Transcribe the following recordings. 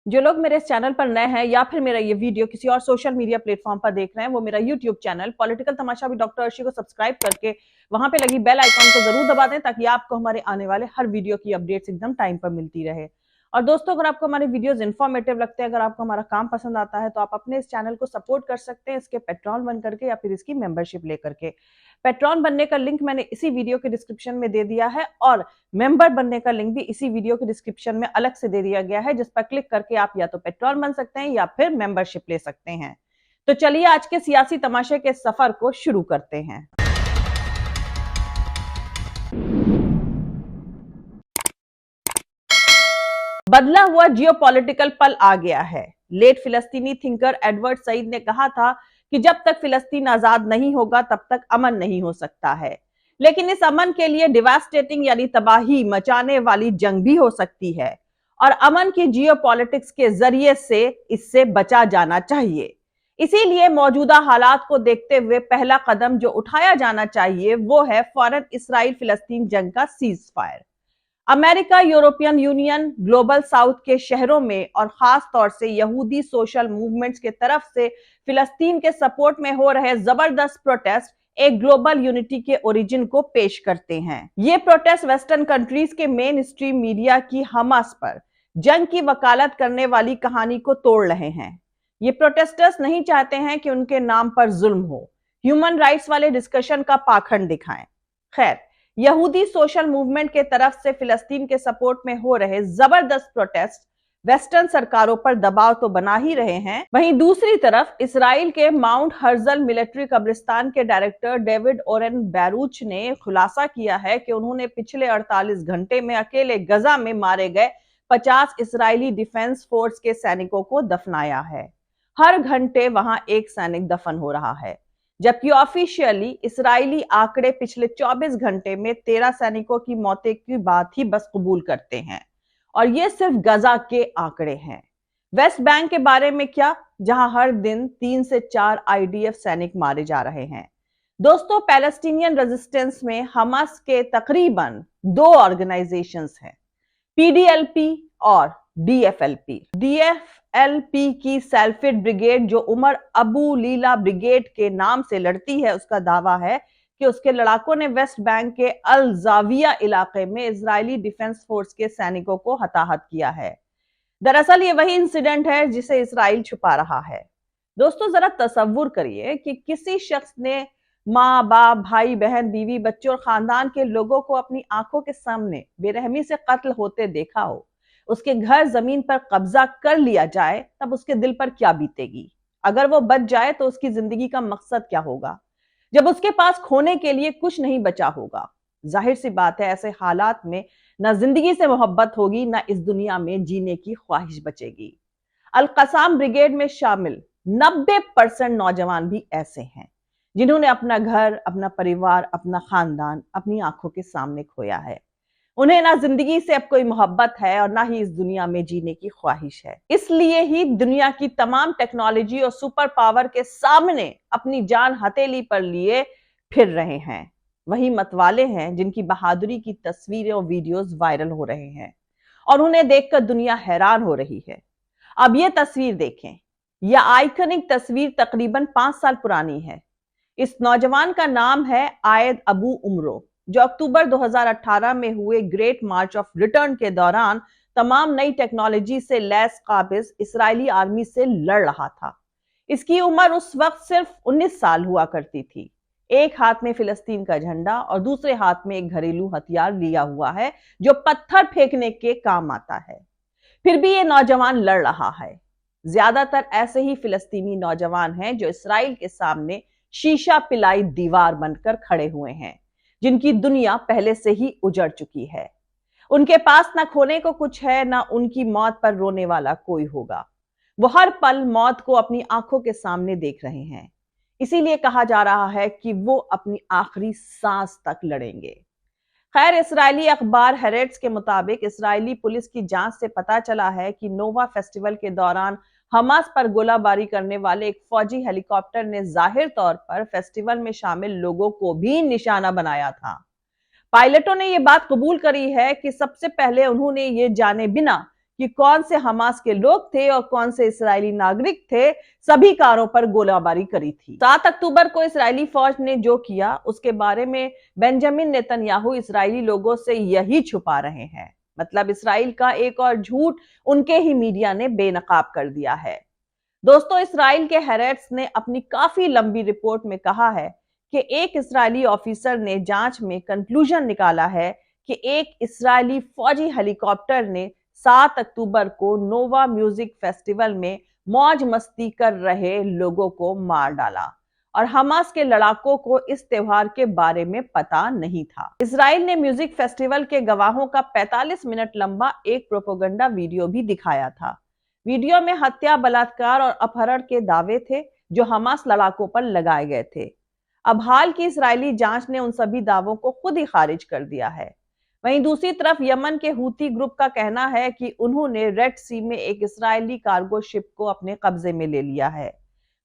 जो लोग मेरे इस चैनल पर नए हैं या फिर मेरा ये वीडियो किसी और सोशल मीडिया प्लेटफॉर्म पर देख रहे हैं, वो मेरा यूट्यूब चैनल पॉलिटिकल तमाशा भी डॉक्टर अर्शी को सब्सक्राइब करके वहां पे लगी बेल आइकॉन को जरूर दबा दें ताकि आपको हमारे आने वाले हर वीडियो की अपडेट्स एकदम टाइम पर मिलती रहे। और दोस्तों, अगर आपको हमारे वीडियोस इन्फॉर्मेटिव लगते हैं, अगर आपको हमारा काम पसंद आता है, तो आप अपने इस चैनल को सपोर्ट कर सकते हैं इसके पेट्रॉन बन करके या फिर इसकी मेंबरशिप लेकर के। पेट्रॉन बनने का लिंक मैंने इसी वीडियो के डिस्क्रिप्शन में दे दिया है और मेंबर बनने का लिंक भी इसी वीडियो के डिस्क्रिप्शन में अलग से दे दिया गया है, जिस पर क्लिक करके आप या तो पेट्रॉन बन सकते हैं या फिर मेंबरशिप ले सकते हैं। तो चलिए आज के सियासी तमाशे के सफर को शुरू करते हैं। बदला हुआ जियोपॉलिटिकल पल आ गया है। लेट फिलिस्तीनी थिंकर एडवर्ड सईद ने कहा था कि जब तक फिलिस्तीन आजाद नहीं होगा तब तक अमन नहीं हो सकता है, लेकिन इस अमन के लिए डिवास्टेटिंग यानी तबाही मचाने वाली जंग भी हो सकती है और अमन की जियोपॉलिटिक्स के जरिए से इससे बचा जाना चाहिए। इसीलिए मौजूदा हालात को देखते हुए पहला कदम जो उठाया जाना चाहिए वो है फौरन इसराइल फिलिस्तीन जंग का cease fire. America, European union, global south के शहरों में और खास तौर से यहूदी सोशल मूवमेंट्स के तरफ से फिलिस्तीन के सपोर्ट में हो रहे जबरदस्त प्रोटेस्ट एक ग्लोबल यूनिटी के ओरिजिन को पेश करते हैं। ये प्रोटेस्ट वेस्टर्न कंट्रीज के मेन स्ट्रीम मीडिया की हमास पर जंग की वकालत करने वाली कहानी को तोड़ रहे हैं। ये प्रोटेस्टर्स नहीं चाहते हैं कि उनके नाम पर जुल्म हो, ह्यूमन राइट्स वाले डिस्कशन का पाखंड दिखाएं। खैर, यहूदी सोशल मूवमेंट के तरफ से फिलिस्तीन के सपोर्ट में हो रहे जबरदस्त प्रोटेस्ट वेस्टर्न सरकारों पर दबाव तो बना ही रहे हैं, वहीं दूसरी तरफ इसराइल के माउंट हर्जल मिलिट्री कब्रिस्तान के डायरेक्टर डेविड ओरेन बैरूच ने खुलासा किया है कि उन्होंने पिछले 48 घंटे में अकेले गजा में मारे गए 50 इसराइली डिफेंस फोर्स के सैनिकों को दफनाया है। हर घंटे वहां एक सैनिक दफन हो रहा है, जबकि ऑफिशियली इसराइली आंकड़े पिछले 24 घंटे में 13 सैनिकों की मौतें की बात ही बस कबूल करते हैं और ये सिर्फ गजा के आंकड़े हैं। वेस्ट बैंक के बारे में क्या, जहां हर दिन 3 से 4 आईडीएफ सैनिक मारे जा रहे हैं। दोस्तों, पैलेस्टीनियन रेजिस्टेंस में हमास के तकरीबन 2 ऑर्गेनाइजेशंस हैं, पीडीएलपी और डीएफएलपी। डीएफएलपी की सैल्फिड ब्रिगेड, जो उमर अबू लीला ब्रिगेड के नाम से लड़ती है, उसका दावा है कि उसके लड़ाकों ने वेस्ट बैंक के अल जाविया इलाके में इजरायली डिफेंस फोर्स के सैनिकों को हताहत किया है। दरअसल ये वही इंसिडेंट है जिसे इसराइल छुपा रहा है। दोस्तों, जरा तसव्वुर करिए कि किसी शख्स ने माँ बाप, भाई बहन, बीवी, बच्चों और खानदान के लोगों को अपनी आंखों के सामने बेरहमी से कत्ल होते देखा हो, उसके घर जमीन पर कब्जा कर लिया जाए, तब उसके दिल पर क्या बीतेगी। अगर वो बच जाए तो उसकी जिंदगी का मकसद क्या होगा, जब उसके पास खोने के लिए कुछ नहीं बचा होगा। जाहिर सी बात है, ऐसे हालात में ना जिंदगी से मोहब्बत होगी, ना इस दुनिया में जीने की ख्वाहिश बचेगी। अल कसाम ब्रिगेड में शामिल 90% नौजवान भी ऐसे हैं जिन्होंने अपना घर, अपना परिवार, अपना खानदान अपनी आंखों के सामने खोया है। उन्हें ना जिंदगी से अब कोई मोहब्बत है और ना ही इस दुनिया में जीने की ख्वाहिश है। इसलिए ही दुनिया की तमाम टेक्नोलॉजी और सुपर पावर के सामने अपनी जान हथेली पर लिए फिर रहे हैं। वही मतवाले हैं जिनकी बहादुरी की तस्वीरें और वीडियोस वायरल हो रहे हैं और उन्हें देखकर दुनिया हैरान हो रही है। अब ये तस्वीर देखें। यह आइकनिक तस्वीर तकरीबन 5 साल पुरानी है। इस नौजवान का नाम है आयद अबू उमरो, जो अक्टूबर 2018 में हुए ग्रेट मार्च ऑफ रिटर्न के दौरान तमाम नई टेक्नोलॉजी से लैस काबिज इसराइली आर्मी से लड़ रहा था। इसकी उम्र उस वक्त सिर्फ 19 साल हुआ करती थी। एक हाथ में फिलिस्तीन का झंडा और दूसरे हाथ में एक घरेलू हथियार लिया हुआ है जो पत्थर फेंकने के काम आता है। फिर भी ये नौजवान लड़ रहा है। ज्यादातर ऐसे ही फिलिस्तीनी नौजवान हैं जो इसराइल के सामने शीशा पिलाई दीवार बनकर खड़े हुए हैं, जिनकी दुनिया पहले से ही उजड़ चुकी है। उनके पास ना खोने को कुछ है, ना उनकी मौत पर रोने वाला कोई होगा। वो हर पल मौत को अपनी आंखों के सामने देख रहे हैं। इसीलिए कहा जा रहा है कि वो अपनी आखिरी सांस तक लड़ेंगे। खैर, इसराइली अखबार हेरेट्स के मुताबिक इसराइली पुलिस की जांच से पता चला है कि नोवा फेस्टिवल के दौरान हमास पर गोलाबारी करने वाले एक फौजी हेलीकॉप्टर ने जाहिर तौर पर फेस्टिवल में शामिल लोगों को भी निशाना बनाया था। पायलटों ने यह बात कबूल करी है कि सबसे पहले उन्होंने ये जाने बिना कि कौन से हमास के लोग थे और कौन से इस्राएली नागरिक थे, सभी कारों पर गोलाबारी करी थी। 7 अक्टूबर को इस्राएली फौज ने जो किया उसके बारे में बेंजामिन नेतन्याहू इस्राएली लोगों से यही छुपा रहे हैं। मतलब इस्राएल का एक और झूठ उनके ही मीडिया ने बेनकाब कर दिया है। दोस्तों, इस्राएल के हेरेट्स ने अपनी काफी लंबी रिपोर्ट में कहा है कि एक इस्राएली ऑफिसर ने जांच में कंक्लूजन निकाला है कि एक इस्राएली फौजी हेलीकॉप्टर ने 7 अक्टूबर को नोवा म्यूजिक फेस्टिवल में मौज मस्ती कर रहे लोगों को मार डाला और हमास के लड़ाकों को इस त्योहार के बारे में पता नहीं था। इस्राएल ने म्यूजिक फेस्टिवल के गवाहों का 45 मिनट लंबा एक प्रोपेगेंडा वीडियो भी दिखाया था। वीडियो में हत्या, बलात्कार और अपहरण के दावे थे जो हमास लड़ाकों पर लगाए गए थे। अब हाल की इस्राएली जांच ने उन सभी दावों को खुद ही खारिज कर दिया है। वहीं दूसरी तरफ यमन के हूती ग्रुप का कहना है कि उन्होंने रेड सी में एक इस्राएली कार्गो शिप को अपने कब्जे में ले लिया है।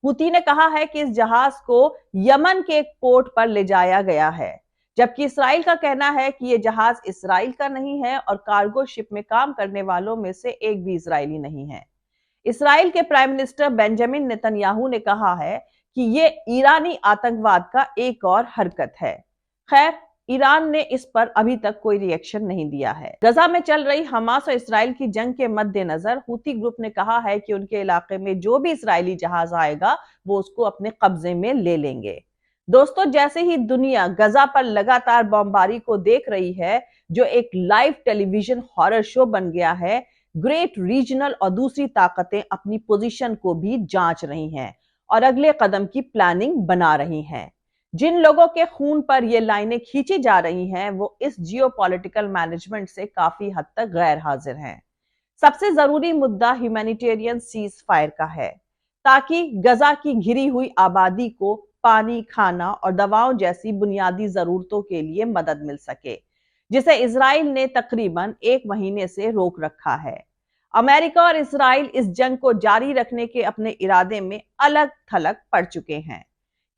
हूती ने कहा है कि इस जहाज को यमन के एक पोर्ट पर ले जाया गया है, जबकि इस्राएल का कहना है कि यह जहाज इस्राएल का नहीं है और कार्गो शिप में काम करने वालों में से एक भी इस्राएली नहीं है। इस्राएल के प्राइम मिनिस्टर बेंजामिन नेतन्याहू ने कहा है कि ये ईरानी आतंकवाद का एक और हरकत है। खैर, ईरान ने इस पर अभी तक कोई रिएक्शन नहीं दिया है। गजा में चल रही हमास और इस्राएल की जंग के मद्देनजर हूती ग्रुप ने कहा है कि उनके इलाके में जो भी इस्राएली जहाज आएगा वो उसको अपने कब्जे में ले लेंगे। दोस्तों, जैसे ही दुनिया गजा पर लगातार बमबारी को देख रही है, जो एक लाइव टेलीविजन हॉरर शो बन गया है, ग्रेट रीजनल और दूसरी ताकतें अपनी पोजीशन को भी जांच रही हैं और अगले कदम की प्लानिंग बना रही हैं। जिन लोगों के खून पर ये लाइनें खींची जा रही हैं, वो इस जियोपॉलिटिकल मैनेजमेंट से काफी हद तक गैर हाजिर हैं। सबसे जरूरी मुद्दा ह्यूमैनिटेरियन सीज फायर का है, ताकि गजा की घिरी हुई आबादी को पानी, खाना और दवाओं जैसी बुनियादी जरूरतों के लिए मदद मिल सके, जिसे इजराइल ने तकरीबन 1 महीने से रोक रखा है। अमेरिका और इजराइल इस जंग को जारी रखने के अपने इरादे में अलग थलग पड़ चुके हैं,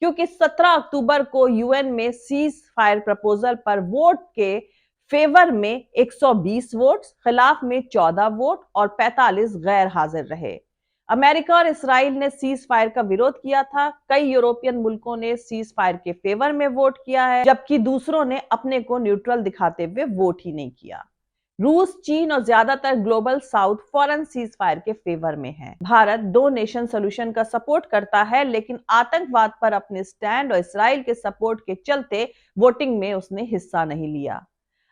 क्योंकि 17 अक्टूबर को यूएन में सीज फायर प्रपोजल पर वोट के फेवर में 120 वोट, खिलाफ में 14 वोट और 45 गैर हाजिर रहे। अमेरिका और इस्राइल ने सीज फायर का विरोध किया था। कई यूरोपियन मुल्कों ने सीज फायर के फेवर में वोट किया है, जबकि दूसरों ने अपने को न्यूट्रल दिखाते हुए वोट ही नहीं किया। रूस, चीन और ज्यादातर ग्लोबल साउथ फौरन सीज फायर के फेवर में है। भारत 2 नेशन सोल्यूशन का सपोर्ट करता है, लेकिन आतंकवाद पर अपने स्टैंड और इस्राइल के सपोर्ट के चलते वोटिंग में उसने हिस्सा नहीं लिया।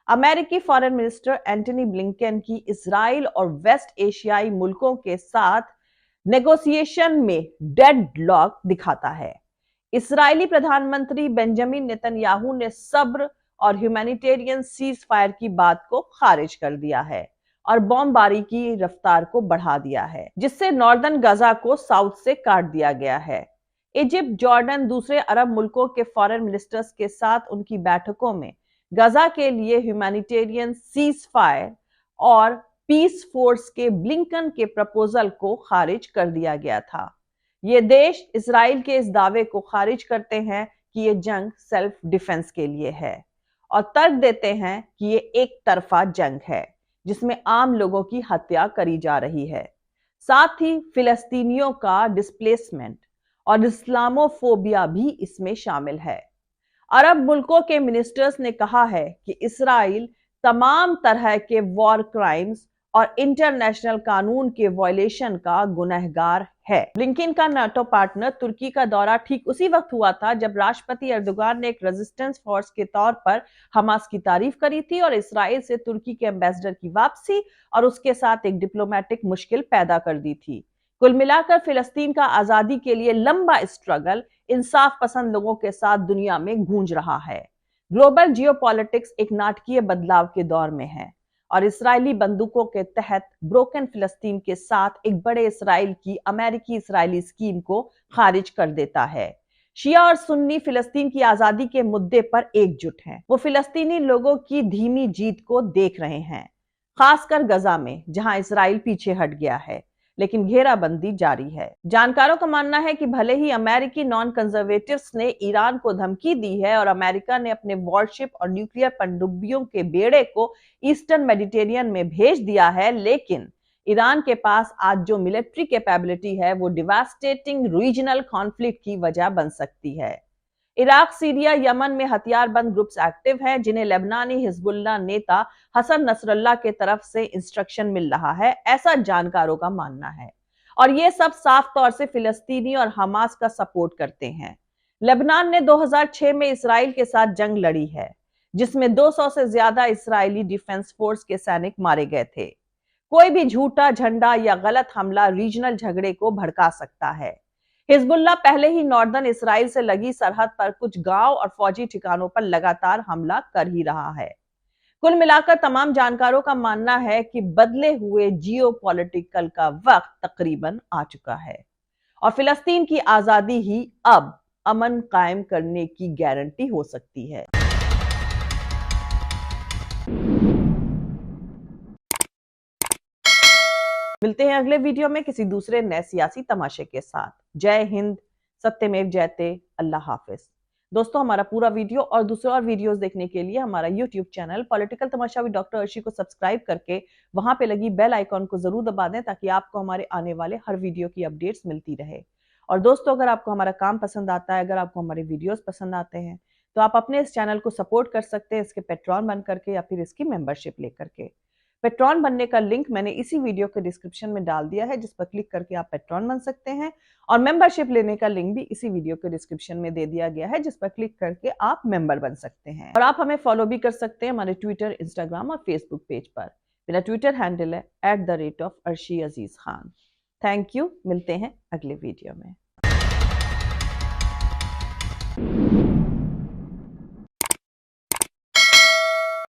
अमेरिकी फॉरेन मिनिस्टर एंटनी ब्लिंकन की इस्राइल और वेस्ट एशियाई मुल्कों के साथ नेगोशिएशन में डेडलॉक दिखाता है। इस्राएली प्रधानमंत्री बेंजामिन नेतन्याहू ने सब्र और ह्यूमैनिटेरियन सीज फायर की बात को खारिज कर दिया है और बमबारी की रफ्तार को बढ़ा दिया है, जिससे नॉर्दर्न गजा को साउथ से काट दिया गया है। इजिप्ट, जॉर्डन, दूसरे अरब मुल्कों के फॉरेन मिनिस्टर्स के साथ उनकी बैठकों में गजा के लिए ह्यूमैनिटेरियन सीज फायर और पीस फोर्स के ब्लिंकन के प्रपोजल को खारिज कर दिया गया था। ये देश इजराइल के इस दावे को खारिज करते हैं कि ये जंग सेल्फ डिफेंस के लिए है और तर्क देते हैं कि ये एक तरफा जंग है जिसमें आम लोगों की हत्या करी जा रही है। साथ ही फिलिस्तीनियों का डिस्प्लेसमेंट और इस्लामोफोबिया भी इसमें शामिल है। अरब मुल्कों के मिनिस्टर्स ने कहा है कि इस्राइल तमाम तरह के वॉर क्राइम्स और इंटरनेशनल कानून के वायलेशन का गुनहगार है। ब्लिंकन का नाटो पार्टनर तुर्की का दौरा ठीक उसी वक्त हुआ था जब राष्ट्रपति एर्दोगान ने एक रेजिस्टेंस फोर्स के तौर पर हमास की तारीफ करी थी और इस्राइल से तुर्की के एम्बेसडर की वापसी और उसके साथ एक डिप्लोमेटिक मुश्किल पैदा कर दी थी। कुल मिलाकर फिलिस्तीन का आजादी के लिए लंबा स्ट्रगल इंसाफ पसंद लोगों के साथ दुनिया में गूंज रहा है। ग्लोबल जियोपॉलिटिक्स एक नाटकीय बदलाव के दौर में है और इस्राएली बंदूकों के तहत ब्रोकन फिलिस्तीन के साथ एक बड़े इस्राएल की अमेरिकी इस्राएली स्कीम को खारिज कर देता है। शिया और सुन्नी फिलिस्तीन की आजादी के मुद्दे पर एकजुट हैं। वो फिलिस्तीनी लोगों की धीमी जीत को देख रहे हैं, खासकर गजा में जहां इस्राएल पीछे हट गया है, लेकिन घेराबंदी जारी है। जानकारों का मानना है कि भले ही अमेरिकी नॉन कंजर्वेटिव्स ने ईरान को धमकी दी है और अमेरिका ने अपने वॉरशिप और न्यूक्लियर पनडुब्बियों के बेड़े को ईस्टर्न मेडिटेरियन में भेज दिया है, लेकिन ईरान के पास आज जो मिलिट्री कैपेबिलिटी है वो डिवास्टेटिंग रीजनल कॉन्फ्लिक्ट की वजह बन सकती है। इराक, सीरिया, यमन में हथियारबंद ग्रुप्स एक्टिव हैं जिन्हें लेबनानी हिजबुल्लाह नेता हसन नसरल्लाह के तरफ से इंस्ट्रक्शन मिल रहा है, ऐसा जानकारों का मानना है। और ये सब साफ तौर से फिलिस्तीनी और हमास का सपोर्ट करते हैं। लेबनान ने 2006 में इसराइल के साथ जंग लड़ी है, जिसमें 200 से ज्यादा इस्राएली डिफेंस फोर्स के सैनिक मारे गए थे। कोई भी झूठा झंडा या गलत हमला रीजनल झगड़े को भड़का सकता है। हिजबुल्लाह पहले ही नॉर्दर्न इसराइल से लगी सरहद पर कुछ गांव और फौजी ठिकानों पर लगातार हमला कर ही रहा है। कुल मिलाकर तमाम जानकारों का मानना है कि बदले हुए जियोपॉलिटिकल का वक्त तकरीबन आ चुका है और फिलिस्तीन की आजादी ही अब अमन कायम करने की गारंटी हो सकती है। मिलते हैं अगले वीडियो में किसी दूसरे नए सियासी तमाशे के साथ। जय हिंद, सत्यमेव जयते, अल्लाह हाफिज। दोस्तों, हमारा पूरा वीडियो और दूसरे और वीडियोस देखने के लिए हमारा YouTube channel political Tamasha with doctor Arshi को सब्सक्राइब करके वहां पे लगी बेल आइकॉन को जरूर दबा दें ताकि आपको हमारे आने वाले हर वीडियो की अपडेट्स मिलती रहे। और दोस्तों, अगर आपको हमारा काम पसंद आता है, अगर आपको हमारे वीडियोस पसंद आते हैं, तो आप अपने इस चैनल को सपोर्ट कर सकते हैं इसके पेट्रॉन बन करके या फिर इसकी मेंबरशिप लेकर के। पेट्रॉन बनने का लिंक मैंने इसी वीडियो के डिस्क्रिप्शन में डाल दिया है, जिस पर क्लिक करके आप पेट्रॉन बन सकते हैं। और मेंबरशिप लेने का लिंक भी इसी वीडियो के डिस्क्रिप्शन में दे दिया गया है, जिस पर क्लिक करके आप मेंबर बन सकते हैं। और आप हमें फॉलो भी कर सकते हैं हमारे ट्विटर, इंस्टाग्राम और फेसबुक पेज पर। मेरा ट्विटर हैंडल है @arshi Aziz Khan। Thank you. मिलते हैं अगले वीडियो में।